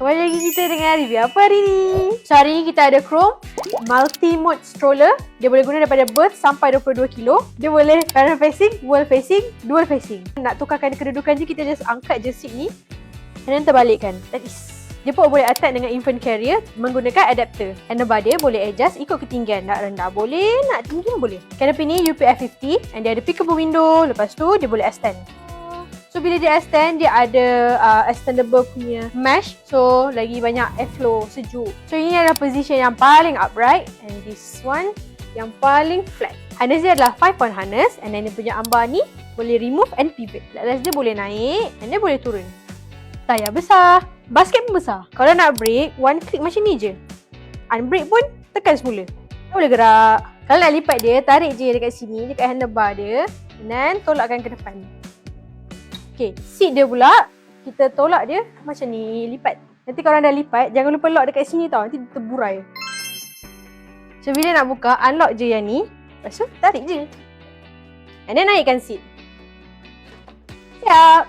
Kembali lagi kita dengan review apa hari ni? So hari ni kita ada Chrome Multi-Mode Stroller. Dia boleh guna daripada birth sampai 22 kilo. Dia boleh parent facing, world facing, dual facing. Nak tukarkan kedudukan je, kita just angkat je seat ni and then terbalikkan. That is. Dia pun boleh attach dengan infant carrier menggunakan adapter. Handlebar dia boleh adjust ikut ketinggian. Nak rendah boleh, nak tinggi pun boleh. Canopy ni UPF 50 and dia ada pickable window. Lepas tu dia boleh extend. So bila dia extend, dia ada extendable punya mesh. So lagi banyak airflow, sejuk. So ini adalah position yang paling upright and this one yang paling flat. Harness dia adalah 5-point harness and then dia punya armbar ni boleh remove and pivot. Last dia boleh naik and dia boleh turun. Tayar besar, basket pun besar. Kalau nak brake, one click macam ni je. Unbrake pun tekan semula. Dia boleh gerak. Kalau nak lipat dia, tarik je dekat sini, dekat handlebar dia dan tolakkan ke depan. Okay, seat dia pula, kita tolak dia macam ni, lipat. Nanti kalau dah lipat, jangan lupa lock dekat sini tau, nanti terburai. So, bila nak buka, unlock je yang ni. Lepas tu, tarik je. And then naikkan seat. Siap!